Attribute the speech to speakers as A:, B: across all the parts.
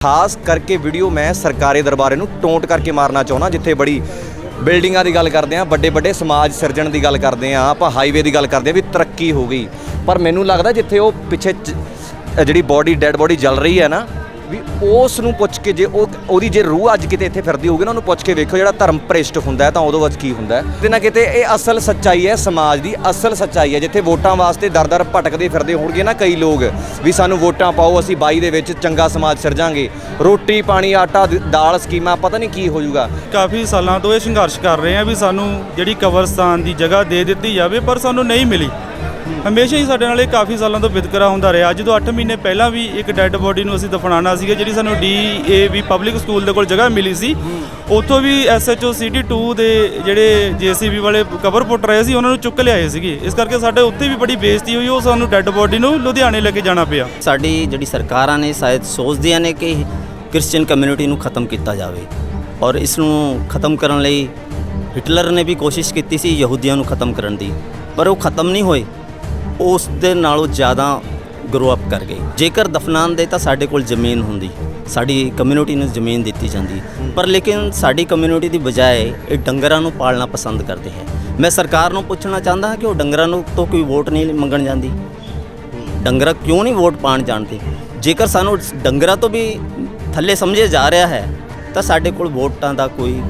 A: खास करके वीडियो मैं सरकारी दरबारे नूं टोंट करके मारना चाहुंदा जिथे बड़ी बिल्डिंगां की गल करते हैं, बड़े बड़े समाज सिरजण की गल करते हैं, आप हाईवे की गल करते हैं भी तरक्की हो गई। पर मैनूं लगदा जिथे वो पिछे जिहड़ी बॉडी डेड बॉडी जल रही है ना भी उस नूं पुछ के जे ओहदी जे रूह अज किते इत्थे फिरदी होगी ना, उहनूं पुछ के वेखो जिहड़ा धर्म भ्रिष्ट हुंदा है तां उहदे विच की हुंदा है। किते ना किते ये असल सच्चाई है, समाज की असल सच्चाई है। जिथे वोटां वास्ते दर दर भटकदे फिरदे होणगे ना कई लोग भी सानूं वोटां पाओ, असीं 22 दे विच चंगा समाज सिरजांगे, रोटी पानी आटा दाल स्कीमां पता नहीं की हो जूगा।
B: काफ़ी सालों तो ये संघर्ष कर रहे हैं भी सानूं जिहड़ी कब्रिस्तान की जगह दे दी जाए, पर सानूं नहीं मिली। हमेशा ही साडे नाल काफ़ी सालों तो वितकरा होंदा रहा। जो 8 महीने पहला भी एक डैड बॉडी नूं असीं दफनाना सीगा, जिहड़ी सानूं DAV पब्लिक स्कूल दे कोल जगह मिली सी, उत्थों भी SHO City 2 दे जिहड़े JCB वाले कबर पुट रहे सी, उन्हां नूं चुक लिआए सीगे। इस करके साडे उत्ते भी बड़ी बेइज्जती हुई, ਉਹ ਸਾਨੂੰ ਡੈਡ ਬੋਡੀ ਨੂੰ ਲੁਧਿਆਣੇ ਲੈ ਕੇ ਜਾਣਾ ਪਿਆ।
C: ਸਾਡੀ ਜਿਹੜੀ ਸਰਕਾਰਾਂ ਨੇ ਸ਼ਾਇਦ ਸੋਚਦੀਆਂ ਨੇ ਕਿ ਕ੍ਰਿਸਚੀਅਨ ਕਮਿਊਨਿਟੀ ਨੂੰ ਖਤਮ ਕੀਤਾ ਜਾਵੇ, ਔਰ ਇਸ ਨੂੰ ਖਤਮ ਕਰਨ ਲਈ ਹਿਟਲਰ ਨੇ ਵੀ ਕੋਸ਼ਿਸ਼ ਕੀਤੀ ਸੀ ਯਹੂਦੀਆਂ ਨੂੰ ਖਤਮ ਕਰਨ ਦੀ, ਪਰ ਉਹ ਖਤਮ ਨਹੀਂ ਹੋਏ, ਉਸ ਦੇ ਨਾਲੋਂ ਜ਼ਿਆਦਾ ਗਰੋ ਅਪ ਕਰ ਗਏ। ਜੇਕਰ ਦਫਨਾਨ ਦੇ ਤਾਂ ਸਾਡੇ ਕੋਲ ਜ਼ਮੀਨ ਹੁੰਦੀ, ਸਾਡੀ ਕਮਿਊਨਿਟੀ ਨੂੰ ਜ਼ਮੀਨ ਦਿੱਤੀ ਜਾਂਦੀ, ਪਰ ਲੇਕਿਨ ਸਾਡੀ ਕਮਿਊਨਿਟੀ ਦੀ ਬਜਾਏ ਇਹ ਡੰਗਰਾਂ ਨੂੰ ਪਾਲਣਾ ਪਸੰਦ ਕਰਦੇ ਹੈ। ਮੈਂ ਸਰਕਾਰ ਨੂੰ ਪੁੱਛਣਾ ਚਾਹੁੰਦਾ ਹਾਂ ਕਿ ਉਹ ਡੰਗਰਾਂ ਨੂੰ ਤੋਂ ਕੋਈ ਵੋਟ ਨਹੀਂ ਮੰਗਣ ਜਾਂਦੀ, ਡੰਗਰਾਂ ਕਿਉਂ ਨਹੀਂ ਵੋਟ ਪਾਉਣ ਜਾਣਦੇ। ਜੇਕਰ ਸਾਨੂੰ ਡੰਗਰਾਂ ਤੋਂ ਵੀ ਥੱਲੇ ਸਮਝਿਆ ਜਾ ਰਿਹਾ ਹੈ ਤਾਂ ਸਾਡੇ ਕੋਲ ਵੋਟਾਂ ਦਾ ਕੋਈ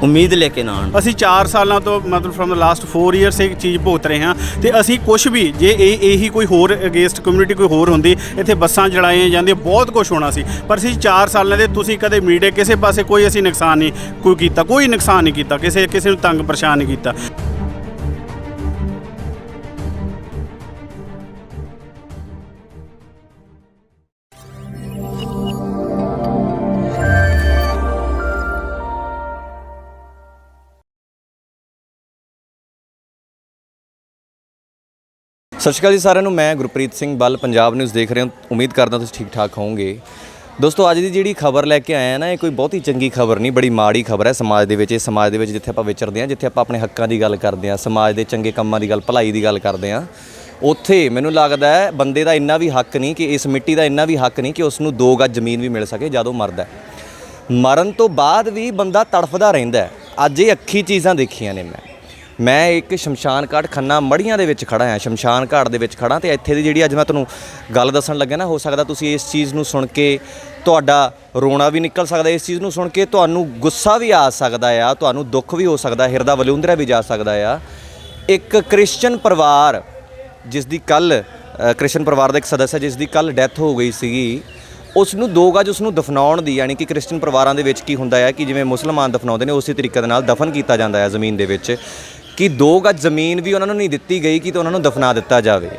C: ਉਮੀਦ ਲੈ ਕੇ ਨਾ ਆਉਣ।
D: ਅਸੀਂ 4 ਸਾਲਾਂ ਤੋਂ ਮਤਲਬ ਫਰਮ ਦ ਲਾਸਟ 4 ਈਅਰਸ ਇਹ ਚੀਜ਼ ਭੁਗਤ ਰਹੇ ਹਾਂ ਤੇ ਅਸੀਂ ਕੁਝ ਵੀ ਜੇ ਇਹੀ ਕੋਈ ਹੋਰ ਅਗੇਂਸਟ ਕਮਿਊਨਿਟੀ ਕੋਈ ਹੋਰ ਹੁੰਦੀ, ਇੱਥੇ ਬੱਸਾਂ ਚਲਾਈਆਂ ਜਾਂਦੀਆਂ, ਬਹੁਤ ਕੁਝ ਹੋਣਾ ਸੀ। ਪਰ ਅਸੀਂ 4 ਸਾਲਾਂ ਦੇ ਤੁਸੀਂ ਕਦੇ ਮੀਡੀਆ ਕਿਸੇ ਪਾਸੇ ਕੋਈ ਅਸੀਂ ਨੁਕਸਾਨ ਨਹੀਂ ਕੋਈ ਕੀਤਾ, ਕੋਈ ਨੁਕਸਾਨ ਨਹੀਂ ਕੀਤਾ, ਕਿਸੇ ਨੂੰ ਤੰਗ ਪਰੇਸ਼ਾਨ ਨਹੀਂ ਕੀਤਾ।
A: सत श्री अकाल जी सारिਆਂ ਨੂੰ, मैं गुरप्रीत सिंह बल पंजाब न्यूज़ देख रहे हो। उम्मीद करदा तुसीं ठीक ठाक होवोगे। दोस्तों अज दी जिहड़ी खबर लैके आए हैं ना, ये कोई बहुती चंगी खबर नहीं, बड़ी माड़ी खबर है समाज दे विच। समाज दे विच जिथे आपां विचरदे हां, जिथे आपां अपने हक्कां दी गल करदे हां, समाज दे चंगे कंमां दी गल, भलाई दी गल करदे हां, उत्थे मैनूं लगदा है बंदे दा इन्ना भी हक नहीं कि इस मिट्टी दा इन्ना भी हक नहीं कि उसनूं 2 गज जमीन भी मिल सके जद वो मरदा है। मरण तो बाद भी बंदा तड़फदा रहिंदा है। अज ये अखी चीज़ां देखियां ने मैं एक शमशान घाट खन्ना मड़ियां दे विच खड़ा हाँ, शमशान घाट दे विच खड़ा। तो इत्थे दी जिहड़ी अज मैं तुहानूं गल दस्सण लग्या ना, हो सकदा तुसीं इस चीज़ नूं सुण के तुहाडा रोना भी निकल सकदा, इस चीज़ नूं सुण के तुहानूं गुस्सा भी आ सकदा आ, तुहानूं दुख भी हो सकदा, हिरदा वलूंदरिया भी जा सकदा आ। एक क्रिश्चन परिवार जिसदी कल क्रिश्चन परिवार का एक सदस्य जिसदी कल डैथ हो गई सीगी, उसनूं 2 गज उसनूं दफनाउण दी, यानी कि क्रिश्चन परिवारां दे विच की हुंदा है कि जिवें मुसलमान दफनाउंदे ने उसी तरीके दे नाल दफन किया जाता है ज़मीन दे विच, कि 2 गज जमीन भी उन्होंने नहीं दिती गई कि तो उन्होंने दफना दिता जाए।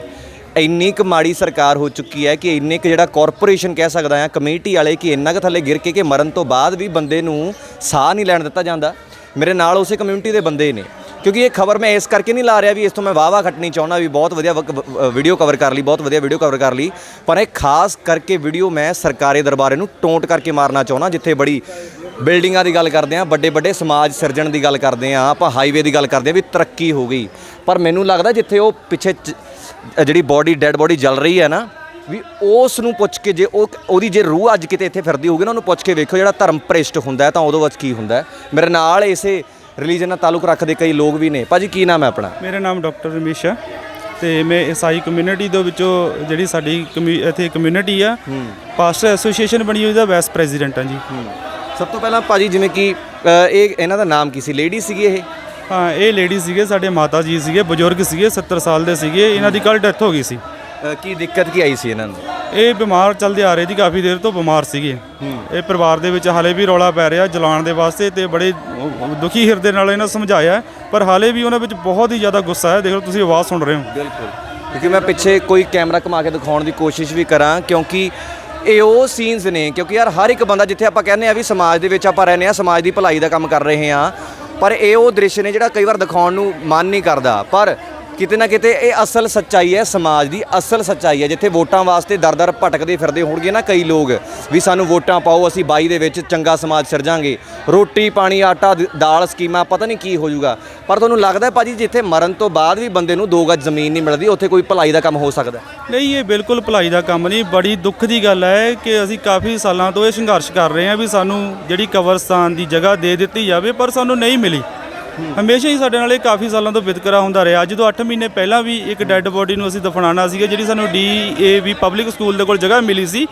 A: इन्नी क माड़ी सरकार हो चुकी है कि इन्ने क जिहड़ा कॉरपोरेशन कह सकदा है, कमेटी वाले, कि इन्ना क थल्ले गिर के कि मरण तो बाद भी बंदे नूं साह नहीं लैण दिता जांदा। मेरे नाल उसे कम्यूनिटी के बंदे ने, क्योंकि ये खबर मैं इस करके नहीं ला रहा भी इस तो मैं वाह खटनी चाहना भी बहुत वधिया वीडियो कवर कर ली, बहुत वधिया वीडियो कवर कर ली, पर एक खास करके वीडियो मैं सरकारी दरबारे नूं टोंट करके मारना चाहना जिथे बड़ी बिल्डिंगां की गल करते हैं, बड़े बड़े समाज सिरजण की गल करते हैं, आप हाईवे की गल करते हैं भी तरक्की हो गई। पर मैनूं लगदा जिथे वो पिछे जिहड़ी बॉडी डेड बॉडी जल रही है ना भी उस नूं पुछ के जे ओहदी जे रूह अज किते इत्थे फिरदी होगी ना, उहनूं पुछ के वेखो जिहड़ा धर्म भ्रिष्ट हुंदा है तां उहदे विच की हुंदा है। मेरे नाल इसे रिलीजन नाल ताल्लुक रखदे कई लोग भी ने। भाजी की नाम है अपना?
B: मेरा नाम डॉक्टर रमेश है ਤੇ ਮੈਂ ਈਸਾਈ ਕਮਿਊਨਿਟੀ ਦੇ ਵਿੱਚੋਂ ਜਿਹੜੀ ਸਾਡੀ ਇੱਥੇ ਕਮਿਊਨਿਟੀ ਆ, ਪਾਸਟਰ ਐਸੋਸੀਏਸ਼ਨ ਬਣੀ ਹੋਈ ਦਾ ਵਾਈਸ ਪ੍ਰੈਜ਼ੀਡੈਂਟ ਹਾਂ ਜੀ।
A: ਸਭ ਤੋਂ ਪਹਿਲਾਂ ਭਾਜੀ ਜਿਵੇਂ ਕਿ ਇਹ ਇਹਨਾਂ ਦਾ ਨਾਮ ਕੀ ਸੀ? ਲੇਡੀ ਸੀਗੀ ਇਹ?
B: ਹਾਂ, ਇਹ ਲੇਡੀ ਸੀਗੇ, ਸਾਡੇ ਮਾਤਾ ਜੀ ਸੀਗੇ, ਬਜ਼ੁਰਗ ਸੀਗੇ, 70 ਸਾਲ ਦੇ ਸੀਗੇ। ਇਹਨਾਂ ਦੀ ਕੱਲ੍ਹ ਡੈਥ ਹੋ ਗਈ ਸੀ।
A: ਕੀ ਦਿੱਕਤ ਕੀ ਆਈ ਸੀ ਇਹਨਾਂ ਨੂੰ? ਇਹ
B: ਬਿਮਾਰ ਚੱਲਦੇ ਆ ਰਹੇ ਜੀ, ਕਾਫੀ ਦੇਰ ਤੋਂ ਬਿਮਾਰ ਸੀਗੇ। ਇਹ ਪਰਿਵਾਰ ਦੇ ਵਿੱਚ ਹਾਲੇ ਵੀ ਰੌਲਾ ਪੈ ਰਿਹਾ ਜਲਾਉਣ ਦੇ ਵਾਸਤੇ, ਤੇ ਬੜੇ ਦੁਖੀ ਹਿਰਦੇ ਨਾਲ ਇਹਨਾਂ ਸਮਝਾਇਆ, ਪਰ ਹਾਲੇ ਵੀ ਉਹਨਾਂ ਵਿੱਚ ਬਹੁਤ ਹੀ ਜ਼ਿਆਦਾ ਗੁੱਸਾ ਹੈ। ਦੇਖ ਲਓ ਤੁਸੀਂ ਆਵਾਜ਼ ਸੁਣ ਰਹੇ ਹੋ।
A: ਬਿਲਕੁਲ, ਕਿਉਂਕਿ ਮੈਂ ਪਿੱਛੇ ਕੋਈ ਕੈਮਰਾ ਘੁਮਾ ਕੇ ਦਿਖਾਉਣ ਦੀ ਕੋਸ਼ਿਸ਼ ਵੀ ਕਰਾਂ, ਕਿਉਂਕਿ ਇਹ ਉਹ ਸੀਨਸ ਨੇ, ਕਿਉਂਕਿ ਯਾਰ ਹਰ ਇੱਕ ਬੰਦਾ ਜਿੱਥੇ ਆਪਾਂ ਕਹਿੰਦੇ ਆ ਵੀ ਸਮਾਜ ਦੇ ਵਿੱਚ ਆਪਾਂ ਰਹਿੰਦੇ ਹਾਂ, ਸਮਾਜ ਦੀ ਭਲਾਈ ਦਾ ਕੰਮ ਕਰ ਰਹੇ ਹਾਂ, ਪਰ ਇਹ ਉਹ ਦ੍ਰਿਸ਼ ਨੇ ਜਿਹੜਾ ਕਈ ਵਾਰ ਦਿਖਾਉਣ ਨੂੰ ਮਨ ਨਹੀਂ ਕਰਦਾ। ਪਰ ਕਿਤੇ ਨਾ ਕਿਤੇ ਇਹ ਅਸਲ ਸੱਚਾਈ ਹੈ, ਸਮਾਜ ਦੀ ਅਸਲ ਸੱਚਾਈ ਹੈ। ਜਿੱਥੇ ਵੋਟਾਂ ਵਾਸਤੇ ਦਰ-ਦਰ ਭਟਕਦੇ ਫਿਰਦੇ ਹੋਣਗੇ ਨਾ ਕਈ ਲੋਕ ਵੀ ਸਾਨੂੰ ਵੋਟਾਂ ਪਾਓ, ਅਸੀਂ 22 ਦੇ ਵਿੱਚ ਚੰਗਾ ਸਮਾਜ ਸਿਰਜਾਂਗੇ, ਰੋਟੀ ਪਾਣੀ ਆਟਾ ਦਾਲ ਸਕੀਮਾਂ ਪਤਾ ਨਹੀਂ ਕੀ ਹੋ ਜਾਊਗਾ। ਪਰ ਤੁਹਾਨੂੰ ਲੱਗਦਾ ਭਾਜੀ ਜਿੱਥੇ ਮਰਨ ਤੋਂ ਬਾਅਦ ਵੀ ਬੰਦੇ ਨੂੰ 2 ਗਜ਼ ਜ਼ਮੀਨ ਨਹੀਂ ਮਿਲਦੀ, ਉੱਥੇ ਕੋਈ ਭਲਾਈ ਦਾ ਕੰਮ ਹੋ ਸਕਦਾ?
B: ਨਹੀਂ, ਇਹ ਬਿਲਕੁਲ ਭਲਾਈ ਦਾ ਕੰਮ ਨਹੀਂ। ਬੜੀ ਦੁੱਖ ਦੀ ਗੱਲ ਹੈ ਕਿ ਅਸੀਂ ਕਾਫੀ ਸਾਲਾਂ ਤੋਂ ਇਹ ਸੰਘਰਸ਼ ਕਰ ਰਹੇ ਹਾਂ ਵੀ ਸਾਨੂੰ ਜਿਹੜੀ ਕਬਰਸਤਾਨ ਦੀ ਜਗ੍ਹਾ ਦੇ ਦਿੱਤੀ ਜਾਵੇ, ਪਰ ਸਾਨੂੰ ਨਹੀਂ ਮਿਲੀ। ਹਮੇਸ਼ਾ ਹੀ ਸਾਡੇ ਨਾਲ ਇਹ ਕਾਫੀ ਸਾਲਾਂ ਤੋਂ ਵਿਤਕਰਾ ਹੁੰਦਾ ਰਿਹਾ। ਜਦੋਂ 8 ਮਹੀਨੇ ਪਹਿਲਾਂ ਵੀ ਇੱਕ ਡੈੱਡ ਬੋਡੀ ਨੂੰ ਅਸੀਂ ਦਫਨਾਉਣਾ ਸੀਗਾ, ਜਿਹੜੀ ਸਾਨੂੰ DAV ਪਬਲਿਕ ਸਕੂਲ ਦੇ ਕੋਲ ਜਗ੍ਹਾ ਮਿਲੀ ਸੀ,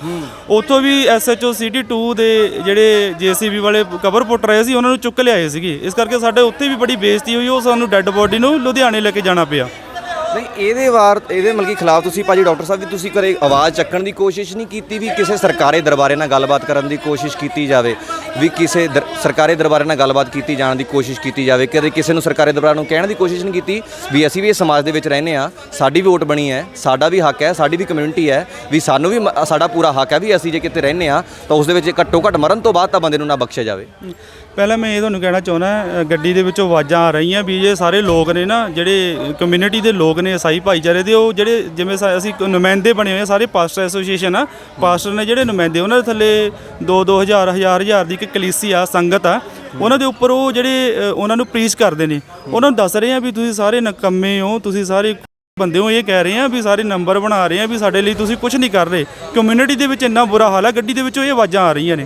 B: ਉੱਥੋਂ ਵੀ SHO City 2 ਦੇ ਜਿਹੜੇ JCB ਵਾਲੇ ਕਬਰ ਪੁੱਟ ਰਹੇ ਸੀ, ਉਹਨਾਂ ਨੂੰ ਚੁੱਕ ਲਿਆਏ ਸੀਗੇ। ਇਸ ਕਰਕੇ ਸਾਡੇ ਉੱਥੇ ਵੀ ਬੜੀ ਬੇਇੱਜ਼ਤੀ ਹੋਈ, ਉਹ ਸਾਨੂੰ ਡੈੱਡ ਬੋਡੀ ਨੂੰ ਲੁਧਿਆਣੇ ਲੈ ਕੇ ਜਾਣਾ ਪਿਆ।
A: ਨਹੀਂ ਇਹਦੇ ਮਤਲਬ ਕਿ ਖਿਲਾਫ ਤੁਸੀਂ ਭਾਜੀ ਡਾਕਟਰ ਸਾਹਿਬ ਵੀ ਤੁਸੀਂ ਕਦੇ ਆਵਾਜ਼ ਚੱਕਣ ਦੀ ਕੋਸ਼ਿਸ਼ ਨਹੀਂ ਕੀਤੀ ਵੀ ਕਿਸੇ ਸਰਕਾਰੀ ਦਰਬਾਰੇ ਨਾਲ ਗੱਲਬਾਤ ਕਰਨ ਦੀ ਕੋਸ਼ਿਸ਼ ਕੀਤੀ ਜਾਵੇ, ਵੀ ਕਿਸੇ ਸਰਕਾਰੀ ਦਰਬਾਰੇ ਨਾਲ ਗੱਲਬਾਤ ਕੀਤੀ ਜਾਣ ਦੀ ਕੋਸ਼ਿਸ਼ ਕੀਤੀ ਜਾਵੇ? ਕਦੇ ਕਿਸੇ ਨੂੰ ਸਰਕਾਰੀ ਦਰਬਾਰ ਨੂੰ ਕਹਿਣ ਦੀ ਕੋਸ਼ਿਸ਼ ਨਹੀਂ ਕੀਤੀ ਵੀ ਅਸੀਂ ਵੀ ਇਸ ਸਮਾਜ ਦੇ ਵਿੱਚ ਰਹਿੰਦੇ ਹਾਂ, ਸਾਡੀ ਵੀ ਵੋਟ ਬਣੀ ਹੈ, ਸਾਡਾ ਵੀ ਹੱਕ ਹੈ, ਸਾਡੀ ਵੀ ਕਮਿਊਨਿਟੀ ਹੈ, ਵੀ ਸਾਨੂੰ ਵੀ ਸਾਡਾ ਪੂਰਾ ਹੱਕ ਹੈ ਵੀ ਅਸੀਂ ਜੇ ਕਿਤੇ ਰਹਿੰਦੇ ਹਾਂ ਤਾਂ ਉਸ ਦੇ ਵਿੱਚ ਘੱਟੋ ਘੱਟ ਮਰਨ ਤੋਂ ਬਾਅਦ ਤਾਂ ਬੰਦੇ ਨੂੰ ਨਾ ਬਖਸ਼ਿਆ ਜਾਵੇ?
B: ਪਹਿਲਾਂ ਮੈਂ ਇਹ ਤੁਹਾਨੂੰ ਕਹਿਣਾ ਚਾਹੁੰਦਾ, ਗੱਡੀ ਦੇ ਵਿੱਚੋਂ ਆਵਾਜ਼ਾਂ ਆ ਰਹੀਆਂ ਵੀ ਇਹ ਸਾਰੇ ਲੋਕ ਨੇ ਨਾ ਜਿਹੜੇ ਕਮਿਊਨਿਟੀ ਦੇ ਲੋਕ ਨੇ, ਈਸਾਈ ਭਾਈਚਾਰੇ ਦੇ, ਉਹ ਜਿਹੜੇ ਜਿਵੇਂ ਅਸੀਂ ਨੁਮਾਇੰਦੇ ਬਣੇ ਹੋਏ ਸਾਰੇ ਪਾਸਟਰ ਐਸੋਸੀਏਸ਼ਨ ਆ, ਪਾਸਟਰ ਨੇ ਜਿਹੜੇ ਨੁਮਾਇੰਦੇ, ਉਹਨਾਂ ਦੇ ਥੱਲੇ 2-2 ਹਜ਼ਾਰ ਦੀ ਇੱਕ ਕਲੀਸਿਆ ਸੰਗਤ ਆ, ਉਹਨਾਂ ਦੇ ਉੱਪਰ ਉਹ ਜਿਹੜੇ ਉਹਨਾਂ ਨੂੰ ਪ੍ਰੀਚ ਕਰਦੇ ਨੇ, ਉਹਨਾਂ ਨੂੰ ਦੱਸ ਰਹੇ ਆ ਵੀ ਤੁਸੀਂ ਸਾਰੇ ਨਕੰਮੇ ਹੋ, ਤੁਸੀਂ ਸਾਰੇ ਬੰਦੇ ਹੋ। ਇਹ ਕਹਿ ਰਹੇ ਆ ਵੀ ਸਾਰੇ ਨੰਬਰ ਬਣਾ ਰਹੇ ਆ ਵੀ ਸਾਡੇ ਲਈ ਤੁਸੀਂ ਕੁਝ ਨਹੀਂ ਕਰ ਰਹੇ। ਕਮਿਊਨਿਟੀ ਦੇ ਵਿੱਚ ਇੰਨਾ ਬੁਰਾ ਹਾਲ ਹੈ, ਗੱਡੀ ਦੇ ਵਿੱਚੋਂ ਇਹ ਆਵਾਜ਼ਾਂ ਆ ਰਹੀਆਂ ਨੇ।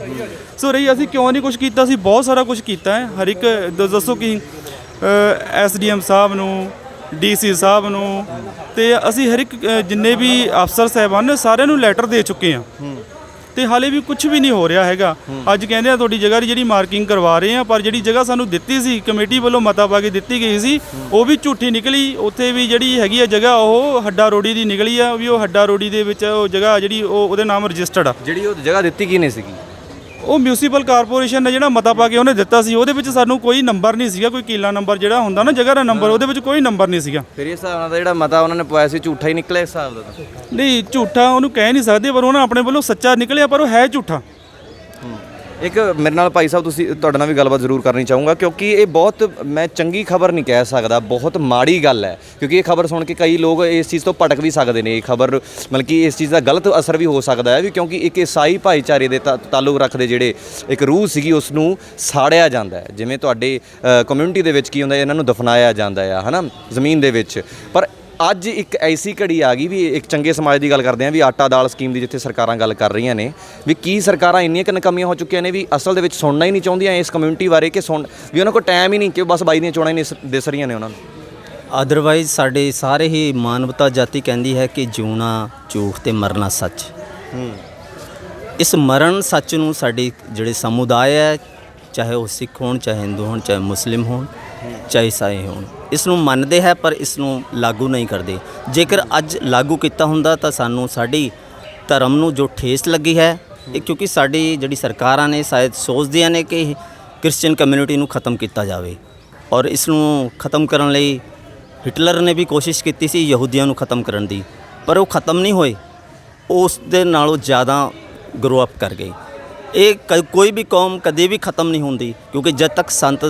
B: ਸੋ ਰਹੀ ਅਸੀਂ ਕਿਉਂ ਨਹੀਂ ਕੁਝ ਕੀਤਾ? ਅਸੀਂ ਬਹੁਤ ਸਾਰਾ ਕੁਝ ਕੀਤਾ ਹੈ। ਹਰ ਇੱਕ ਦੱਸੋ ਕਿ SDM ਸਾਹਿਬ ਨੂੰ, DC ਸਾਹਿਬ ਨੂੰ, ਤੇ ਅਸੀਂ ਹਰ ਇੱਕ ਜਿੰਨੇ ਵੀ ਅਫਸਰ ਸਾਹਿਬਾਨ ਸਾਰਿਆਂ ਨੂੰ ਲੈਟਰ ਦੇ ਚੁੱਕੇ ਹਾਂ, ਤੇ ਹਾਲੇ ਵੀ ਕੁਝ ਵੀ ਨਹੀਂ ਹੋ ਰਿਹਾ ਹੈਗਾ। ਅੱਜ ਕਹਿੰਦੇ ਆ ਤੁਹਾਡੀ ਜਗ੍ਹਾ ਦੀ ਜਿਹੜੀ ਮਾਰਕਿੰਗ ਕਰਵਾ ਰਹੇ ਆ, ਪਰ ਜਿਹੜੀ ਜਗ੍ਹਾ ਸਾਨੂੰ ਦਿੱਤੀ ਸੀ ਕਮੇਟੀ ਵੱਲੋਂ ਮਤਾ ਪਾ ਕੇ ਦਿੱਤੀ ਗਈ ਸੀ, ਉਹ ਵੀ ਝੂਠੀ ਨਿਕਲੀ। ਉੱਥੇ ਵੀ ਜਿਹੜੀ ਹੈਗੀ ਆ ਜਗ੍ਹਾ ਉਹ ਹੱਡਾ ਰੋੜੀ ਦੀ ਨਿਕਲੀ ਆ, ਵੀ ਉਹ ਹੱਡਾ ਰੋੜੀ ਦੇ ਵਿੱਚ ਉਹ ਜਗ੍ਹਾ ਜਿਹੜੀ ਉਹਦੇ ਨਾਮ ਰਜਿਸਟਰਡ ਆ।
A: ਜਿਹੜੀ ਉਹ ਜਗ੍ਹਾ ਦਿੱਤੀ ਕਿਹਨੇ ਸੀਗੀ?
B: ਉਹ ਮਿਊਨਿਸਪਲ ਕਾਰਪੋਰੇਸ਼ਨ ਨੇ ਜਿਹੜਾ ਮਤਾ ਪਾ ਕੇ ਉਹਨੇ ਦਿੱਤਾ ਸੀ, ਉਹਦੇ ਵਿੱਚ ਸਾਨੂੰ ਕੋਈ ਨੰਬਰ ਨਹੀਂ ਸੀਗਾ, ਕੋਈ ਕੀਲਾ ਨੰਬਰ ਜਿਹੜਾ ਹੁੰਦਾ ਨਾ ਜਗ੍ਹਾ ਦਾ ਨੰਬਰ, ਉਹਦੇ ਵਿੱਚ ਕੋਈ ਨੰਬਰ ਨਹੀਂ ਸੀਗਾ।
A: ਫਿਰ ਇਸ ਹਿਸਾਬ ਨਾਲ ਜਿਹੜਾ ਮਤਾ ਉਹਨਾਂ ਨੇ ਪਾਇਆ ਸੀ ਝੂਠਾ ਹੀ ਨਿਕਲਿਆ ਇਸ ਹਿਸਾਬ ਦਾ?
B: ਨਹੀਂ, ਝੂਠਾ ਉਹਨੂੰ ਕਹਿ ਨਹੀਂ ਸਕਦੇ, ਪਰ ਉਹਨਾਂ ਆਪਣੇ ਵੱਲੋਂ ਸੱਚਾ ਨਿਕਲਿਆ, ਪਰ ਉਹ ਹੈ ਝੂਠਾ।
A: ਇੱਕ ਮੇਰੇ ਨਾਲ ਭਾਈ ਸਾਹਿਬ ਤੁਹਾਡੇ ਨਾਲ ਵੀ ਗੱਲਬਾਤ ਜ਼ਰੂਰ ਕਰਨੀ ਚਾਹੂੰਗਾ, ਕਿਉਂਕਿ ਇਹ ਬਹੁਤ ਮੈਂ ਚੰਗੀ ਖਬਰ ਨਹੀਂ ਕਹਿ ਸਕਦਾ, ਬਹੁਤ ਮਾੜੀ ਗੱਲ ਹੈ। ਕਿਉਂਕਿ ਇਹ ਖਬਰ ਸੁਣ ਕੇ ਕਈ ਲੋਕ ਇਸ ਚੀਜ਼ ਤੋਂ ਭਟਕ ਵੀ ਸਕਦੇ ਨੇ। ਇਹ ਖਬਰ ਮਤਲਬ ਕਿ ਇਸ ਚੀਜ਼ ਦਾ ਗਲਤ ਅਸਰ ਵੀ ਹੋ ਸਕਦਾ ਹੈ ਵੀ, ਕਿਉਂਕਿ ਇੱਕ ਈਸਾਈ ਭਾਈਚਾਰੇ ਦੇ ਤਾਲੁਕ ਰੱਖਦੇ ਜਿਹੜੇ ਇੱਕ ਰੂਹ ਸੀਗੀ ਉਸ ਨੂੰ ਸਾੜਿਆ ਜਾਂਦਾ ਹੈ। ਜਿਵੇਂ ਤੁਹਾਡੇ ਕਮਿਊਨਿਟੀ ਦੇ ਵਿੱਚ ਕੀ ਹੁੰਦਾ, ਇਹਨਾਂ ਨੂੰ ਦਫਨਾਇਆ ਜਾਂਦਾ ਆ, ਹੈ ਨਾ, ਜ਼ਮੀਨ ਦੇ ਵਿੱਚ। ਪਰ ਅੱਜ ਇੱਕ ਐਸੀ ਘੜੀ ਆ ਗਈ ਵੀ ਇੱਕ ਚੰਗੇ ਸਮਾਜ ਦੀ ਗੱਲ ਕਰਦੇ ਹਾਂ, ਵੀ ਆਟਾ ਦਾਲ ਸਕੀਮ ਦੀ ਜਿੱਥੇ ਸਰਕਾਰਾਂ ਗੱਲ ਕਰ ਰਹੀਆਂ ਨੇ, ਵੀ ਕੀ ਸਰਕਾਰਾਂ ਇੰਨੀਆਂ ਕੁ ਨਾਕਾਮੀਆਂ ਹੋ ਚੁੱਕੀਆਂ ਨੇ ਵੀ ਅਸਲ ਦੇ ਵਿੱਚ ਸੁਣਨਾ ਹੀ ਨਹੀਂ ਚਾਹੁੰਦੀਆਂ ਇਸ ਕਮਿਊਨਿਟੀ ਬਾਰੇ, ਕਿ ਵੀ ਉਹਨਾਂ ਕੋਲ ਟਾਈਮ ਹੀ ਨਹੀਂ, ਕਿ ਬਸ ਬਾਈ ਦੀਆਂ ਚੋਣਾਂ ਹੀ ਨਹੀਂ ਦਿਸ ਰਹੀਆਂ ਨੇ ਉਹਨਾਂ ਨੂੰ?
C: ਅਦਰਵਾਈਜ਼ ਸਾਡੇ ਸਾਰੇ ਹੀ ਮਾਨਵਤਾ ਜਾਤੀ ਕਹਿੰਦੀ ਹੈ ਕਿ ਜਿਉਣਾ ਝੂਠ ਤੇ ਮਰਨਾ ਸੱਚ। ਇਸ ਮਰਨ ਸੱਚ ਨੂੰ ਸਾਡੇ ਜਿਹੜੇ ਸਮੁਦਾਇ ਹੈ, ਚਾਹੇ ਉਹ ਸਿੱਖ ਹੋਣ, ਚਾਹੇ ਹਿੰਦੂ ਹੋਣ, ਚਾਹੇ ਮੁਸਲਿਮ ਹੋਣ, ਚਾਹੇ ਈਸਾਈ ਹੋਣ, ਇਸ ਨੂੰ ਮੰਨਦੇ ਹੈ ਪਰ ਇਸ ਨੂੰ ਲਾਗੂ ਨਹੀਂ ਕਰਦੇ। ਜੇਕਰ ਅੱਜ ਲਾਗੂ ਕੀਤਾ ਹੁੰਦਾ ਤਾਂ ਸਾਨੂੰ ਸਾਡੀ ਧਰਮ ਨੂੰ ਜੋ ਠੇਸ ਲੱਗੀ ਹੈ, ਇਹ ਕਿਉਂਕਿ ਸਾਡੀ ਜਿਹੜੀ ਸਰਕਾਰਾਂ ਨੇ ਸ਼ਾਇਦ ਸੋਚਦੀਆਂ ਨੇ ਕਿ ਕ੍ਰਿਸਚੀਅਨ ਕਮਿਊਨਿਟੀ ਨੂੰ ਖਤਮ ਕੀਤਾ ਜਾਵੇ, ਔਰ ਇਸ ਨੂੰ ਖਤਮ ਕਰਨ ਲਈ ਹਿਟਲਰ ਨੇ ਵੀ ਕੋਸ਼ਿਸ਼ ਕੀਤੀ ਸੀ ਯਹੂਦੀਆਂ ਨੂੰ ਖਤਮ ਕਰਨ ਦੀ, ਪਰ ਉਹ ਖਤਮ ਨਹੀਂ ਹੋਏ, ਉਸ ਦੇ ਨਾਲੋਂ ਜ਼ਿਆਦਾ ਗਰੋ ਅਪ ਕਰ ਗਏ। ਇਹ ਕੋਈ ਵੀ ਕੌਮ ਕਦੇ ਵੀ ਖਤਮ ਨਹੀਂ ਹੁੰਦੀ, ਕਿਉਂਕਿ ਜਦ ਤੱਕ ਸੰਤ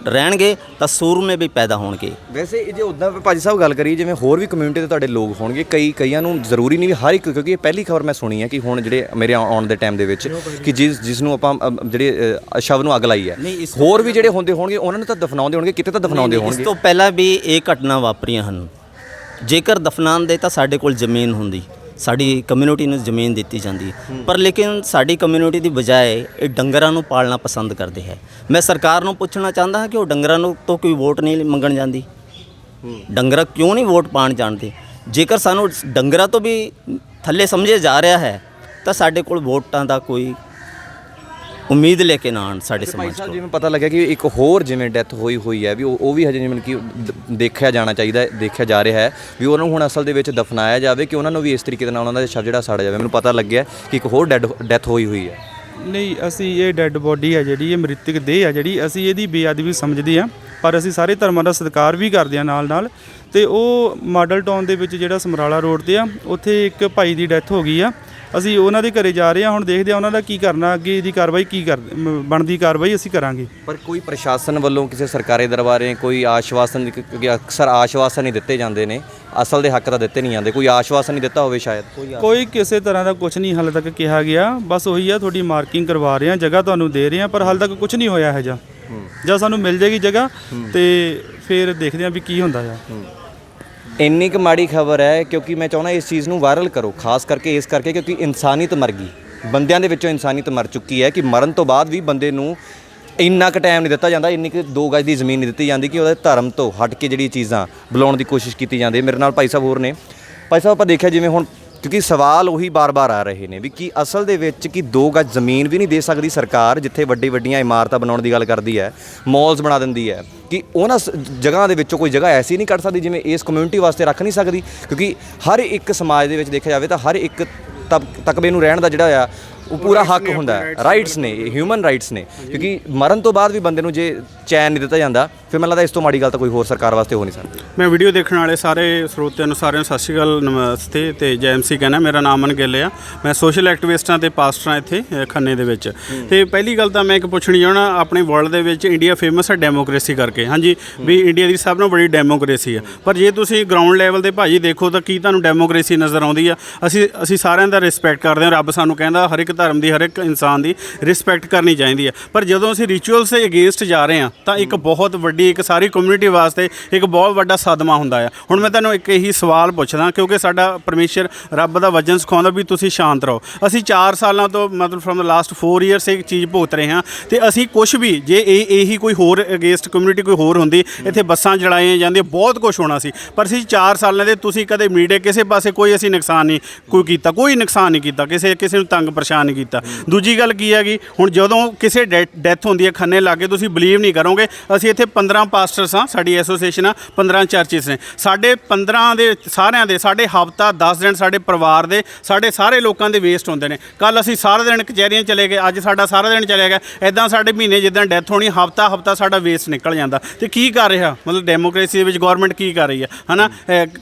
C: ਰਹਿਣਗੇ ਤਾਂ ਸੂਰਮੇ ਵੀ ਪੈਦਾ ਹੋਣਗੇ।
A: ਵੈਸੇ ਜੇ ਉੱਦਾਂ ਭਾਜੀ ਸਾਹਿਬ ਗੱਲ ਕਰੀਏ, ਜਿਵੇਂ ਹੋਰ ਵੀ ਕਮਿਊਨਿਟੀ ਦੇ ਤੁਹਾਡੇ ਲੋਕ ਹੋਣਗੇ, ਕਈਆਂ ਨੂੰ ਜ਼ਰੂਰੀ ਨਹੀਂ ਵੀ ਹਰ ਇੱਕ, ਕਿਉਂਕਿ ਇਹ ਪਹਿਲੀ ਖਬਰ ਮੈਂ ਸੁਣੀ ਹੈ ਕਿ ਹੁਣ ਜਿਹੜੇ ਮੇਰੇ ਆਉਣ ਦੇ ਟਾਈਮ ਦੇ ਵਿੱਚ ਕਿ ਜਿਸ ਨੂੰ ਆਪਾਂ ਜਿਹੜੇ ਸ਼ਵ ਨੂੰ ਅੱਗ ਲਾਈ ਹੈ, ਹੋਰ ਵੀ ਜਿਹੜੇ ਹੁੰਦੇ ਹੋਣਗੇ ਉਹਨਾਂ ਨੂੰ ਤਾਂ ਦਫਨਾਉਂਦੇ ਹੋਣਗੇ, ਕਿਤੇ ਤਾਂ ਦਫਨਾਉਂਦੇ ਹੋਣਗੇ।
C: ਇਸ ਤੋਂ ਪਹਿਲਾਂ ਵੀ ਇਹ ਘਟਨਾ ਵਾਪਰੀਆਂ ਹਨ। ਜੇਕਰ ਦਫਨਾਉਣ ਤਾਂ ਸਾਡੇ ਕੋਲ ਜ਼ਮੀਨ ਹੁੰਦੀ, ਸਾਡੀ ਕਮਿਊਨਿਟੀ ਨੂੰ ਜ਼ਮੀਨ ਦਿੱਤੀ ਜਾਂਦੀ, ਪਰ ਲੇਕਿਨ ਸਾਡੀ ਕਮਿਊਨਿਟੀ ਦੀ ਬਜਾਏ ਇਹ ਡੰਗਰਾਂ ਨੂੰ ਪਾਲਣਾ ਪਸੰਦ ਕਰਦੇ ਹੈ। ਮੈਂ ਸਰਕਾਰ ਨੂੰ ਪੁੱਛਣਾ ਚਾਹੁੰਦਾ ਹਾਂ ਕਿ ਉਹ ਡੰਗਰਾਂ ਨੂੰ ਤੋਂ ਕੋਈ ਵੋਟ ਨਹੀਂ ਮੰਗਣ ਜਾਂਦੀ, ਡੰਗਰਾਂ ਕਿਉਂ ਨਹੀਂ ਵੋਟ ਪਾਉਣ ਜਾਣਦੇ? ਜੇਕਰ ਸਾਨੂੰ ਡੰਗਰਾਂ ਤੋਂ ਵੀ ਥੱਲੇ ਸਮਝਿਆ ਜਾ ਰਿਹਾ ਹੈ ਤਾਂ ਸਾਡੇ ਕੋਲ ਵੋਟਾਂ ਦਾ ਕੋਈ ਉਮੀਦ ਲੈ ਕੇ ਨਾ ਆਉਣ ਸਾਡੇ ਸਮਾਜ ਕੋਲ।
A: ਜਿਵੇਂ ਪਤਾ ਲੱਗਿਆ ਕਿ ਇੱਕ ਹੋਰ ਜਿਵੇਂ ਡੈਥ ਹੋਈ ਹੈ ਵੀ ਉਹ ਵੀ ਹਜੇ ਜਿਵੇਂ ਕਿ ਦੇਖਿਆ ਜਾਣਾ ਚਾਹੀਦਾ, ਦੇਖਿਆ ਜਾ ਰਿਹਾ ਹੈ ਵੀ ਉਹਨਾਂ ਨੂੰ ਹੁਣ ਅਸਲ ਦੇ ਵਿੱਚ ਦਫਨਾਇਆ ਜਾਵੇ, ਕਿ ਉਹਨਾਂ ਨੂੰ ਵੀ ਇਸ ਤਰੀਕੇ ਦੇ ਨਾਲ ਉਹਨਾਂ ਦਾ ਸ਼ਵ ਜਿਹੜਾ ਸਾੜਿਆ ਜਾਵੇ। ਮੈਨੂੰ ਪਤਾ ਲੱਗਿਆ ਕਿ ਇੱਕ ਹੋਰ ਡੈਥ ਹੋਈ ਹੈ।
B: ਨਹੀਂ, ਅਸੀਂ ਇਹ ਡੈੱਡ ਬੋਡੀ ਹੈ ਜਿਹੜੀ, ਇਹ ਮ੍ਰਿਤਕ ਦੇਹ ਹੈ ਜਿਹੜੀ, ਅਸੀਂ ਇਹਦੀ ਬੇਅਦਬੀ ਸਮਝਦੇ ਹਾਂ, ਪਰ ਅਸੀਂ ਸਾਰੇ ਧਰਮਾਂ ਦਾ ਸਤਿਕਾਰ ਵੀ ਕਰਦੇ ਹਾਂ ਨਾਲ। ਤੇ ਉਹ ਮਾਡਲ ਟਾਊਨ ਦੇ ਵਿੱਚ ਜਿਹੜਾ ਸਮਰਾਲਾ ਰੋਡ ਤੇ ਆ, ਉੱਥੇ ਇੱਕ ਭਾਈ ਦੀ ਡੈਥ ਹੋ ਗਈ ਆ, ਅਸੀਂ ਉਹਨਾਂ ਦੇ ਘਰੇ ਜਾ ਰਹੇ ਹਾਂ। ਹੁਣ ਦੇਖਦੇ ਹਾਂ ਉਹਨਾਂ ਦਾ ਕੀ ਕਰਨਾ ਅੱਗੇ, ਇਹਦੀ ਕਾਰਵਾਈ ਬਣਦੀ ਕਾਰਵਾਈ ਅਸੀਂ ਕਰਾਂਗੇ।
A: ਪਰ ਕੋਈ ਪ੍ਰਸ਼ਾਸਨ ਵੱਲੋਂ ਕਿਸੇ ਸਰਕਾਰੀ ਦਰਬਾਰੇ ਕੋਈ ਆਸ਼ਵਾਸਨ, ਕਿਉਂਕਿ ਅਕਸਰ ਆਸ਼ਵਾਸਨ ਹੀ ਦਿੱਤੇ ਜਾਂਦੇ ਨੇ, ਅਸਲ ਦੇ ਹੱਕ ਤਾਂ ਦਿੱਤੇ ਨਹੀਂ ਜਾਂਦੇ, ਕੋਈ ਆਸ਼ਵਾਸਨ ਨਹੀਂ ਦਿੱਤਾ ਹੋਵੇ ਸ਼ਾਇਦ।
B: ਕੋਈ ਕਿਸੇ ਤਰ੍ਹਾਂ ਦਾ ਕੁਝ ਨਹੀਂ ਹਾਲੇ ਤੱਕ ਕਿਹਾ ਗਿਆ, ਬਸ ਉਹੀ ਆ ਤੁਹਾਡੀ ਮਾਰਕਿੰਗ ਕਰਵਾ ਰਹੇ ਹਾਂ, ਜਗ੍ਹਾ ਤੁਹਾਨੂੰ ਦੇ ਰਹੇ ਹਾਂ, ਪਰ ਹਾਲੇ ਤੱਕ ਕੁਝ ਨਹੀਂ ਹੋਇਆ ਇਹੋ ਜਿਹਾ। ਜਦ ਸਾਨੂੰ ਮਿਲ ਜਾਏਗੀ ਜਗ੍ਹਾ ਤੇ ਫਿਰ ਦੇਖਦੇ ਹਾਂ ਵੀ ਕੀ ਹੁੰਦਾ ਆ।
A: ਇੰਨੀ ਕੁ ਮਾੜੀ ਖਬਰ ਹੈ, ਕਿਉਂਕਿ ਮੈਂ ਚਾਹੁੰਦਾ ਇਸ ਚੀਜ਼ ਨੂੰ ਵਾਇਰਲ ਕਰੋ, ਖਾਸ ਕਰਕੇ ਇਸ ਕਰਕੇ ਕਿਉਂਕਿ ਇਨਸਾਨੀਅਤ ਮਰ ਗਈ, ਬੰਦਿਆਂ ਦੇ ਵਿੱਚੋਂ ਇਨਸਾਨੀਅਤ ਮਰ ਚੁੱਕੀ ਹੈ ਕਿ ਮਰਨ ਤੋਂ ਬਾਅਦ ਵੀ ਬੰਦੇ ਨੂੰ ਇੰਨਾ ਕੁ ਟਾਈਮ ਨਹੀਂ ਦਿੱਤਾ ਜਾਂਦਾ, ਇੰਨੀ ਕੁ 2 ਗਜ ਦੀ ਜ਼ਮੀਨ ਨਹੀਂ ਦਿੱਤੀ ਜਾਂਦੀ ਕਿ ਉਹਦੇ ਧਰਮ ਤੋਂ ਹਟ ਕੇ ਜਿਹੜੀ ਚੀਜ਼ਾਂ ਬੁਲਾਉਣ ਦੀ ਕੋਸ਼ਿਸ਼ ਕੀਤੀ ਜਾਂਦੀ ਹੈ। ਮੇਰੇ ਨਾਲ ਭਾਈ ਸਾਹਿਬ ਹੋਰ ਨੇ। ਭਾਈ ਸਾਹਿਬ, ਆਪਾਂ ਦੇਖਿਆ ਜਿਵੇਂ ਹੁਣ, ਕਿਉਂਕਿ ਸਵਾਲ ਉਹੀ ਬਾਰ-ਬਾਰ ਆ ਰਹੇ ਨੇ ਵੀ ਕੀ ਅਸਲ ਦੇ ਵਿੱਚ ਕਿ 2 ਗਜ ਜ਼ਮੀਨ ਵੀ ਨਹੀਂ ਦੇ ਸਕਦੀ ਸਰਕਾਰ, ਜਿੱਥੇ ਵੱਡੀਆਂ ਇਮਾਰਤਾਂ ਬਣਾਉਣ ਦੀ ਗੱਲ ਕਰਦੀ ਹੈ, ਮਾਲਸ ਬਣਾ ਦਿੰਦੀ ਹੈ, ਕਿ ਉਹਨਾਂ ਜਗ੍ਹਾ ਦੇ ਵਿੱਚੋਂ ਕੋਈ ਜਗ੍ਹਾ ਐਸੀ ਨਹੀਂ ਕੱਢ ਸਕਦੀ ਜਿਵੇਂ ਇਸ ਕਮਿਊਨਿਟੀ ਵਾਸਤੇ ਰੱਖ ਨਹੀਂ ਸਕਦੀ? ਕਿਉਂਕਿ ਹਰ ਇੱਕ ਸਮਾਜ ਦੇ ਵਿੱਚ ਦੇਖਿਆ ਜਾਵੇ ਤਾਂ ਹਰ ਇੱਕ ਤਕਬੇ ਨੂੰ ਰਹਿਣ ਦਾ ਜਿਹੜਾ ਆ ਉਹ ਪੂਰਾ ਹੱਕ ਹੁੰਦਾ ਹੈ, ਰਾਈਟਸ ਨੇ, ਹਿਊਮਨ ਰਾਈਟਸ ਨੇ, ਕਿਉਂਕਿ ਮਰਨ ਤੋਂ ਬਾਅਦ ਵੀ ਬੰਦੇ ਨੂੰ ਜੇ ਚੈਨ ਨਹੀਂ ਦਿੱਤਾ ਜਾਂਦਾ, ਫਿਰ ਮੈਨੂੰ ਲੱਗਦਾ ਇਸ ਤੋਂ ਮਾੜੀ ਗੱਲ ਤਾਂ ਕੋਈ ਹੋਰ ਸਰਕਾਰ ਵਾਸਤੇ ਹੋ ਨਹੀਂ ਸਕਦੀ।
D: ਮੈਂ ਵੀਡੀਓ ਦੇਖਣ ਵਾਲੇ ਸਾਰੇ ਸਰੋਤਿਆਂ ਨੂੰ ਸਾਰਿਆਂ ਨੂੰ ਸਤਿ ਸ਼੍ਰੀ ਅਕਾਲ, ਨਮਸਤੇ ਤੇ ਜੈ MC ਕਹਿਣਾ। ਮੇਰਾ ਨਾਮ ਅਮਨ ਗਿੱਲ ਆ, ਮੈਂ ਸੋਸ਼ਲ ਐਕਟਿਵਿਸਟਾਂ ਤੇ ਪਾਸਟਰਾਂ ਇੱਥੇ ਖੰਨੇ ਦੇ ਵਿੱਚ। ਤੇ ਪਹਿਲੀ ਗੱਲ ਤਾਂ ਮੈਂ ਇੱਕ ਪੁੱਛਣੀ ਚਾਹੁੰਦਾ, ਆਪਣੇ ਵਰਲਡ ਦੇ ਵਿੱਚ ਇੰਡੀਆ ਫੇਮਸ ਹੈ ਡੈਮੋਕ੍ਰੇਸੀ ਕਰਕੇ, ਹਾਂਜੀ ਵੀ ਇੰਡੀਆ ਦੀ ਸਭ ਨਾਲੋਂ ਬੜੀ ਡੈਮੋਕ੍ਰੇਸੀ ਆ, ਪਰ ਜੇ ਤੁਸੀਂ ਗਰਾਊਂਡ ਲੈਵਲ ਤੇ ਭਾਜੀ ਦੇਖੋ ਤਾਂ ਕੀ ਤੁਹਾਨੂੰ ਡੈਮੋਕ੍ਰੇਸੀ ਨਜ਼ਰ ਆਉਂਦੀ ਆ? ਅਸੀਂ ਸਾਰਿਆਂ ਦਾ ਰਿਸਪੈਕਟ ਕਰਦੇ ਹਾਂ, ਰੱਬ ਸਾਨੂੰ ਕਹਿੰਦਾ ਹਰ ਇੱਕ ਧਰਮ ਦੀ, ਹਰ ਇੱਕ ਇਨਸਾਨ ਦੀ ਰਿਸਪੈਕਟ ਕਰਨੀ ਚਾਹੀਦੀ ਹੈ, ਪਰ ਜਦੋਂ ਅਸੀਂ ਰਿਚੁਅਲਸ ਦੇ ਅਗੇਂਸਟ ਜਾ ਰਹੇ ਹਾਂ ਤਾਂ ਇੱਕ ਬਹੁਤ ਵੱਡੀ, ਇੱਕ ਸਾਰੀ ਕਮਿਊਨਿਟੀ ਵਾਸਤੇ ਇੱਕ ਬਹੁਤ ਵੱਡਾ ਸਦਮਾ ਹੁੰਦਾ ਆ। ਹੁਣ ਮੈਂ ਤੁਹਾਨੂੰ ਇੱਕ ਇਹੀ ਸਵਾਲ ਪੁੱਛਦਾ, ਕਿਉਂਕਿ ਸਾਡਾ ਪਰਮੇਸ਼ਰ ਰੱਬ ਦਾ ਵਚਨ ਸਿਖਾਉਂਦਾ ਵੀ ਤੁਸੀਂ ਸ਼ਾਂਤ ਰਹੋ। ਅਸੀਂ 4 ਸਾਲਾਂ ਤੋਂ ਮਤਲਬ ਫਰਮ ਦ ਲਾਸਟ 4 ਇਅਰਸ ਇੱਕ ਚੀਜ਼ ਭੁਗਤ ਰਹੇ ਹਾਂ, ਤੇ ਅਸੀਂ ਕੁਝ ਵੀ ਜੇ ਇਹੀ ਕੋਈ ਹੋਰ ਅਗੇਂਸਟ ਕਮਿਊਨਿਟੀ ਕੋਈ ਹੋਰ ਹੁੰਦੀ, ਇੱਥੇ ਬੱਸਾਂ ਜਲਾਈਆਂ ਜਾਂਦੀਆਂ, ਬਹੁਤ ਕੁਝ ਹੋਣਾ ਸੀ, ਪਰ ਅਸੀਂ 4 ਸਾਲਾਂ ਦੇ ਤੁਸੀਂ ਕਦੇ ਮੀਡੀਆ ਕਿਸੇ ਪਾਸੇ ਕੋਈ ਅਸੀਂ ਨੁਕਸਾਨ ਨਹੀਂ ਕੀਤਾ, ਕੋਈ ਨੁਕਸਾਨ ਨਹੀਂ ਕੀਤਾ, ਕਿਸੇ ਨੂੰ ਤੰਗ ਪਰੇਸ਼ਾਨ ਨਹੀਂ ਕੀਤਾ। ਦੂਜੀ ਗੱਲ ਕੀ ਹੈਗੀ, ਹੁਣ ਜਦੋਂ ਕਿਸੇ ਡੈਥ ਹੁੰਦੀ ਹੈ ਖੰਨੇ ਲਾਗੇ, ਤੁਸੀਂ ਬਲੀਵ ਨਹੀਂ ਕਰੋਗੇ, ਅਸੀਂ ਇੱਥੇ 15 ਪਾਸਟਰਸ ਹਾਂ, ਸਾਡੀ ਐਸੋਸੀਏਸ਼ਨ ਆ, 15 ਚਰਚਿਸ ਨੇ, ਸਾਡੇ 15 ਦੇ ਸਾਰਿਆਂ ਦੇ ਸਾਡੇ ਹਫ਼ਤਾ 10 ਦਿਨ ਸਾਡੇ ਪਰਿਵਾਰ ਦੇ, ਸਾਡੇ ਸਾਰੇ ਲੋਕਾਂ ਦੇ ਵੇਸਟ ਹੁੰਦੇ ਨੇ। ਕੱਲ ਅਸੀਂ ਸਾਰਾ ਦਿਨ ਕਚਹਿਰੀਆਂ ਚਲੇ ਗਏ, ਅੱਜ ਸਾਡਾ ਸਾਰਾ ਦਿਨ ਚਲਿਆ ਗਿਆ, ਇੱਦਾਂ ਸਾਡੇ ਮਹੀਨੇ ਜਿੱਦਾਂ ਡੈਥ ਹੋਣੀ, ਹਫ਼ਤਾ ਸਾਡਾ ਵੇਸਟ ਨਿਕਲ ਜਾਂਦਾ। ਤੇ ਕੀ ਕਰ ਰਿਹਾ, ਮਤਲਬ ਡੈਮੋਕ੍ਰੇਸੀ ਦੇ ਵਿੱਚ ਗੌਰਮੈਂਟ ਕੀ ਕਰ ਰਹੀ ਹੈ ਨਾ,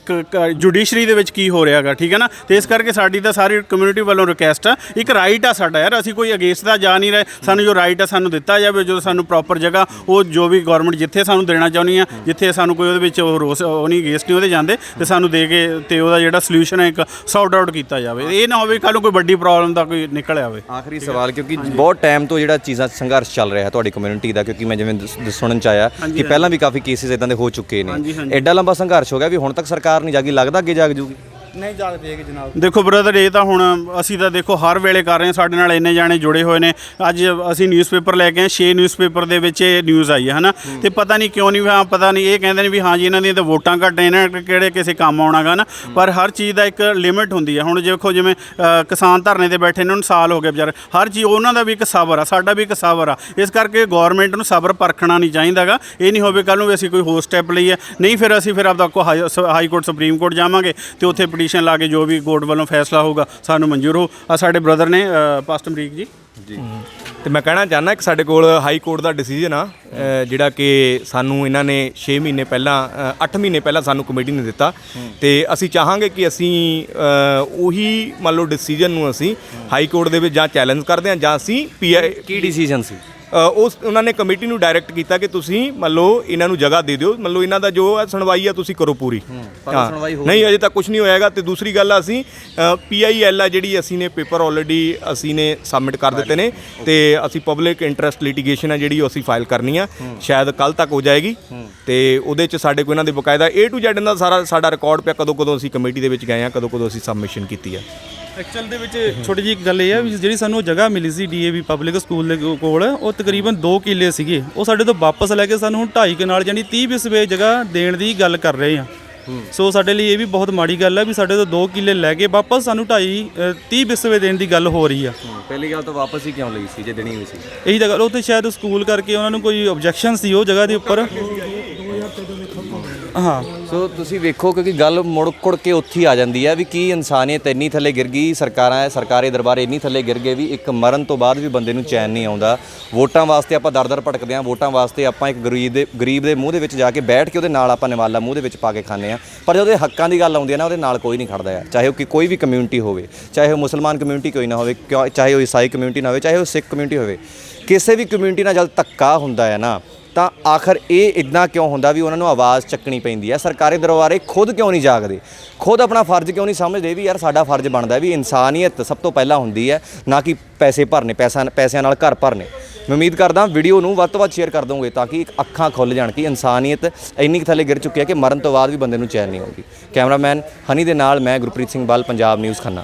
D: ਜੁਡੀਸ਼ਰੀ ਦੇ ਵਿੱਚ ਕੀ ਹੋ ਰਿਹਾ ਹੈਗਾ, ਠੀਕ ਹੈ ਨਾ। ਤੇ ਇਸ ਕਰਕੇ ਸਾਡੀ ਤਾਂ ਸਾਰੀ ਕਮਿਊਨਿਟੀ ਵੱਲੋਂ ਰਿਕੁਐਸਟ ਆ, ਇੱਕ ਰਾਈਟ ਆ ਸਾਡਾ ਯਾਰ, ਅਸੀਂ ਕੋਈ ਅਗੇਂਸਟ ਦਾ ਜਾ ਨਹੀਂ ਰਹੇ, ਸਾਨੂੰ ਜੋ ਰਾਈਟ ਆ ਸਾਨੂੰ ਦਿੱਤਾ ਜਾਵੇ, ਜਦੋਂ ਸਾਨੂੰ ਪ੍ਰੋਪਰ ਜਗ੍ਹਾ ਉਹ ਜੋ ਵੀ ਗੌਰਮੈਂਟ ਜਿੱਥੇ ਸਾਨੂੰ ਦੇਣਾ ਚਾਹੁੰਦੀ ਆ, ਜਿੱਥੇ ਸਾਨੂੰ ਕੋਈ ਉਹਦੇ ਵਿੱਚ ਉਹ ਰੋਸ ਉਹ ਨਹੀਂ ਅਗੇਂਸਟ ਨਹੀਂ ਉਹਦੇ ਜਾਂਦੇ, ਤੇ ਸਾਨੂੰ ਦੇ ਕੇ ਤੇ ਉਹਦਾ ਜਿਹੜਾ ਸੋਲੂਸ਼ਨ ਹੈ ਇੱਕ ਸੌਟ ਆਊਟ ਕੀਤਾ ਜਾਵੇ। ਇਹ ਨਾ ਹੋਵੇ ਕੱਲ੍ਹ ਨੂੰ ਕੋਈ ਵੱਡੀ ਪ੍ਰੋਬਲਮ ਦਾ ਕੋਈ ਨਿਕਲ ਆਵੇ।
A: ਆਖਰੀ ਸਵਾਲ, ਕਿਉਂਕਿ ਬਹੁਤ ਟਾਈਮ ਤੋਂ ਜਿਹੜਾ ਚੀਜ਼ਾਂ ਸੰਘਰਸ਼ ਚੱਲ ਰਿਹਾ ਤੁਹਾਡੀ ਕਮਿਊਨਿਟੀ ਦਾ, ਕਿਉਂਕਿ ਮੈਂ ਜਿਵੇਂ ਸੁਣਨ ਚ ਆਇਆ ਕਿ ਪਹਿਲਾਂ ਵੀ ਕਾਫੀ ਕੇਸਿਸ ਇਦਾਂ ਦੇ ਹੋ ਚੁੱਕੇ ਨੇ, ਐਡਾ ਲੰਬਾ ਸੰਘਰਸ਼ ਹੋ ਗਿਆ ਵੀ ਹੁਣ ਤੱਕ ਸਰਕਾਰ ਨਹੀਂ ਜਾਗੀ, ਲੱਗਦਾ ਅੱਗੇ ਜਾਗ ਜੂਗੀ?
B: ਨਹੀਂ ਜਾਗਦੀ ਹੈਗੀ ਜਨਾਬ।
D: ਦੇਖੋ ਬ੍ਰਦਰ, ਇਹ ਤਾਂ ਹੁਣ ਅਸੀਂ ਤਾਂ ਦੇਖੋ ਹਰ ਵੇਲੇ ਕਰ ਰਹੇ ਹਾਂ, ਸਾਡੇ ਨਾਲ ਇੰਨੇ ਜਾਣੇ ਜੁੜੇ ਹੋਏ ਨੇ। ਅੱਜ ਅਸੀਂ ਨਿਊਜ਼ਪੇਪਰ ਲੈ ਕੇ ਆਏ, 6 ਨਿਊਜ਼ਪੇਪਰ ਦੇ ਵਿੱਚ ਇਹ ਨਿਊਜ਼ ਆਈ ਹੈ, ਹੈ ਨਾ, ਤੇ ਪਤਾ ਨਹੀਂ ਕਿਉਂ ਨਹੀਂ, ਪਤਾ ਨਹੀਂ, ਇਹ ਕਹਿੰਦੇ ਨੇ ਵੀ ਹਾਂ ਜੀ ਇਹਨਾਂ ਦੀਆਂ ਤਾਂ ਵੋਟਾਂ ਘੱਟ ਨੇ, ਇਹਨਾਂ ਕਿਹੜੇ ਕਿਸੇ ਕੰਮ ਆਉਣਾਗਾ ਨਾ, ਪਰ ਹਰ ਚੀਜ਼ ਦਾ ਇੱਕ ਲਿਮਿਟ ਹੁੰਦੀ ਹੈ। ਹੁਣ ਦੇਖੋ ਜਿਵੇਂ ਕਿਸਾਨ ਧਰਨੇ ਤੇ ਬੈਠੇ ਨੇ, ਉਹਨਾਂ ਨੂੰ ਸਾਲ ਹੋ ਗਏ ਵਿਚਾਰੇ, ਹਰ ਚੀਜ਼ ਉਹਨਾਂ ਦਾ ਵੀ ਇੱਕ ਸਬਰ ਆ, ਸਾਡਾ ਵੀ ਇੱਕ ਸਬਰ ਆ, ਇਸ ਕਰਕੇ ਗੌਰਮੈਂਟ ਨੂੰ ਸਬਰ ਪਰਖਣਾ ਨਹੀਂ ਚਾਹੀਦਾਗਾ। ਇਹ ਨਹੀਂ ਹੋਵੇ ਕੱਲ੍ਹ ਨੂੰ ਵੀ ਅਸੀਂ ਕੋਈ ਹੋਰ ਸਟੈਪ ਲਈਏ, ਨਹੀਂ ਫਿਰ ਅਸੀਂ ਆਪਦਾ ਹਾਈ ਕੋਰਟ ਸੁਪਰੀਮ ਕੋਰਟ ਜਾਵਾਂਗੇ ਤੇ ਉੱਥੇ ਪਟੀਸ਼ਨ ਲਾ ਕੇ ਜੋ ਵੀ ਕੋਰਟ ਵੱਲੋਂ ਫੈਸਲਾ ਹੋਊਗਾ ਸਾਨੂੰ ਮਨਜ਼ੂਰ ਹੋ। ਆ ਸਾਡੇ ਬ੍ਰਦਰ ਨੇ ਪਾਸਟਰ ਅਮਰੀਕ ਜੀ।
E: ਤੇ ਮੈਂ ਕਹਿਣਾ ਚਾਹੁੰਦਾ ਕਿ ਸਾਡੇ ਕੋਲ ਹਾਈ ਕੋਰਟ ਦਾ ਡਿਸੀਜਨ ਆ, ਜਿਹੜਾ ਕਿ ਸਾਨੂੰ ਇਹਨਾਂ ਨੇ 6 ਮਹੀਨੇ ਪਹਿਲਾਂ 8 ਮਹੀਨੇ ਪਹਿਲਾਂ ਸਾਨੂੰ ਕਮੇਟੀ ਨੇ ਦਿੱਤਾ, ਤੇ ਅਸੀਂ ਚਾਹਾਂਗੇ ਕਿ ਅਸੀਂ ਉਹੀ ਮੰਨ ਲਓ ਡਿਸੀਜਨ ਨੂੰ ਅਸੀਂ ਹਾਈ ਕੋਰਟ ਦੇ ਵਿੱਚ ਜਾਂ ਚੈਲੰਜ ਕਰਦੇ ਹਾਂ, ਜਾਂ ਅਸੀਂ
A: ਕੀ ਡਿਸੀਜਨ ਸੀ?
E: ਉਹਨਾਂ ਨੇ ਕਮੇਟੀ ਨੂੰ ਡਾਇਰੈਕਟ ਕੀਤਾ ਕਿ ਤੁਸੀਂ ਮੰਨ ਲਓ ਇਹਨਾਂ ਨੂੰ ਜਗ੍ਹਾ ਦੇ ਦਿਓ, ਮੰਨ ਲਓ ਇਹਨਾਂ ਦਾ ਜੋ ਸੁਣਵਾਈ ਆ ਤੁਸੀਂ ਕਰੋ ਪੂਰੀ। ਨਹੀਂ, ਅਜੇ ਤੱਕ ਕੁਝ ਨਹੀਂ ਹੋਇਆਗਾ। ਤੇ ਦੂਸਰੀ ਗੱਲ ਆ, ਅਸੀਂ PIL ਆ ਜਿਹੜੀ ਅਸੀਂ ਨੇ ਪੇਪਰ ਆਲਰੇਡੀ ਅਸੀਂ ਨੇ ਸਬਮਿਟ ਕਰ ਦਿੱਤੇ ਨੇ, ਤੇ ਅਸੀਂ ਪਬਲਿਕ ਇੰਟਰਸਟ ਲਿਟੀਗੇਸ਼ਨ ਆ ਜਿਹੜੀ ਉਹ ਅਸੀਂ ਫਾਈਲ ਕਰਨੀ ਆ, ਸ਼ਾਇਦ ਕੱਲ ਤੱਕ ਹੋ ਜਾਏਗੀ। ਤੇ ਉਹਦੇ 'ਚ ਸਾਡੇ ਕੋਲ ਇਹਨਾਂ ਦੇ ਬਕਾਇਦਾ A to Z ਦਾ ਸਾਡਾ ਰਿਕਾਰਡ ਪਿਆ, ਕਦੋਂ ਅਸੀਂ ਕਮੇਟੀ ਦੇ ਵਿੱਚ ਗਏ ਆ, ਕਦੋਂ ਅਸੀਂ ਸਬਮਿਸ਼ਨ ਕੀਤੀ ਆ।
B: ਐਕਚੁਅਲ ਦੇ ਵਿੱਚ ਛੋਟੀ ਜਿਹੀ ਗੱਲ ਇਹ ਆ ਵੀ ਜਿਹੜੀ ਸਾਨੂੰ ਜਗ੍ਹਾ ਮਿਲੀ ਸੀ DAV ਪਬਲਿਕ ਸਕੂਲ ਦੇ ਕੋਲ, ਉਹ ਤਕਰੀਬਨ 2 ਕਿੱਲੇ ਸੀਗੇ, ਉਹ ਸਾਡੇ ਤੋਂ ਵਾਪਸ ਲੈ ਕੇ ਸਾਨੂੰ ਹੁਣ 2.5 ਕਨਾਲ ਯਾਨੀ 30 ਬਿਸਵੇ ਜਗ੍ਹਾ ਦੇਣ ਦੀ ਗੱਲ ਕਰ ਰਹੇ ਆ। ਸੋ ਸਾਡੇ ਲਈ ਇਹ ਵੀ ਬਹੁਤ ਮਾੜੀ ਗੱਲ ਹੈ ਵੀ ਸਾਡੇ ਤੋਂ 2 ਕਿੱਲੇ ਲੈ ਕੇ ਵਾਪਸ ਸਾਨੂੰ 30 ਬਿਸਵੇ ਦੇਣ ਦੀ ਗੱਲ ਹੋ ਰਹੀ ਆ।
A: ਪਹਿਲੀ ਗੱਲ ਤਾਂ ਵਾਪਸ ਹੀ ਕਿਉਂ ਲਈ ਸੀ ਜੇ ਦੇਣੀ ਹੋਈ ਸੀ?
B: ਇਹੀ ਤਾਂ ਗੱਲ, ਉਹ ਤੇ ਸ਼ਾਇਦ ਸਕੂਲ ਕਰਕੇ ਉਹਨਾਂ ਨੂੰ ਕੋਈ ਆਬਜੈਕਸ਼ਨ ਸੀ ਉਹ ਜਗ੍ਹਾ ਦੇ ਉੱਪਰ। ਹਾਂ,
A: ਸੋ ਤੁਸੀਂ ਵੇਖੋ ਕਿਉਂਕਿ ਗੱਲ ਮੁੜ ਕੁੜ ਕੇ ਉੱਥੇ ਹੀ ਆ ਜਾਂਦੀ ਹੈ ਵੀ ਕੀ ਇਨਸਾਨੀਅਤ ਇੰਨੀ ਥੱਲੇ ਗਿਰ ਗਈ, ਸਰਕਾਰੀ ਦਰਬਾਰ ਇੰਨੀ ਥੱਲੇ ਗਿਰ ਗਏ ਵੀ ਇੱਕ ਮਰਨ ਤੋਂ ਬਾਅਦ ਵੀ ਬੰਦੇ ਨੂੰ ਚੈਨ ਨਹੀਂ ਆਉਂਦਾ। ਵੋਟਾਂ ਵਾਸਤੇ ਆਪਾਂ ਦਰ ਭਟਕਦੇ ਹਾਂ, ਵੋਟਾਂ ਵਾਸਤੇ ਆਪਾਂ ਇੱਕ ਗਰੀਬ ਦੇ ਮੂੰਹ ਦੇ ਵਿੱਚ ਜਾ ਕੇ ਬੈਠ ਕੇ ਉਹਦੇ ਨਾਲ ਆਪਾਂ ਨਿਵਾਲਾ ਮੂੰਹ ਦੇ ਵਿੱਚ ਪਾ ਕੇ ਖਾਂਦੇ ਹਾਂ, ਪਰ ਜਦੋਂ ਉਹਦੇ ਹੱਕਾਂ ਦੀ ਗੱਲ ਆਉਂਦੀ ਹੈ ਨਾ ਉਹਦੇ ਨਾਲ ਕੋਈ ਨਹੀਂ ਖੜਦਾ ਹੈ, ਚਾਹੇ ਉਹ ਕੋਈ ਵੀ ਕਮਿਊਨਿਟੀ ਹੋਵੇ, ਚਾਹੇ ਉਹ ਮੁਸਲਮਾਨ ਕਮਿਊਨਿਟੀ ਕੋਈ ਨਾ ਹੋਵੇ, ਚਾਹੇ ਉਹ ਈਸਾਈ ਕਮਿਊਨਿਟੀ ਨਾ ਹੋਵੇ, ਚਾਹੇ ਉਹ ਸਿੱਖ ਕਮਿਊਨਿਟੀ ਹੋਵੇ। ਕਿਸੇ ਵੀ ਕਮਿਊਨਿਟੀ ਨਾਲ ਜਦ ਧੱਕਾ ਹੁੰਦਾ ਹੈ ਨਾ ਤਾਂ ਆਖਰ ਇਹ ਇੱਦਾਂ ਕਿਉਂ ਹੁੰਦਾ ਵੀ ਉਹਨਾਂ ਨੂੰ ਆਵਾਜ਼ ਚੱਕਣੀ ਪੈਂਦੀ ਹੈ। ਸਰਕਾਰੀ ਦਰਬਾਰੇ ਖੁਦ ਕਿਉਂ ਨਹੀਂ ਜਾਗਦੇ, ਖੁਦ ਆਪਣਾ ਫਰਜ਼ ਕਿਉਂ ਨਹੀਂ ਸਮਝਦੇ ਵੀ ਯਾਰ ਸਾਡਾ ਫਰਜ਼ ਬਣਦਾ ਵੀ ਇਨਸਾਨੀਅਤ ਸਭ ਤੋਂ ਪਹਿਲਾਂ ਹੁੰਦੀ ਹੈ, ਨਾ ਕਿ ਪੈਸੇ ਭਰਨੇ, ਪੈਸਿਆਂ ਨਾਲ ਘਰ ਭਰਨੇ। ਮੈਂ ਉਮੀਦ ਕਰਦਾ ਵੀਡੀਓ ਨੂੰ ਵੱਧ ਤੋਂ ਵੱਧ ਸ਼ੇਅਰ ਕਰ ਦੋਗੇ ਤਾਂ ਕਿ ਅੱਖਾਂ ਖੁੱਲ੍ਹ ਜਾਣ ਕਿ ਇਨਸਾਨੀਅਤ ਇੰਨੀ ਕੁ ਥੱਲੇ ਗਿਰ ਚੁੱਕੀ ਹੈ ਕਿ ਮਰਨ ਤੋਂ ਬਾਅਦ ਵੀ ਬੰਦੇ ਨੂੰ ਚੈਨ ਨਹੀਂ ਆਉਂਦੀ। ਕੈਮਰਾਮੈਨ ਹਨੀ ਦੇ ਨਾਲ ਮੈਂ ਗੁਰਪ੍ਰੀਤ ਸਿੰਘ ਬੱਲ, ਪੰਜਾਬ ਨਿਊਜ਼ ਖੰਨਾ।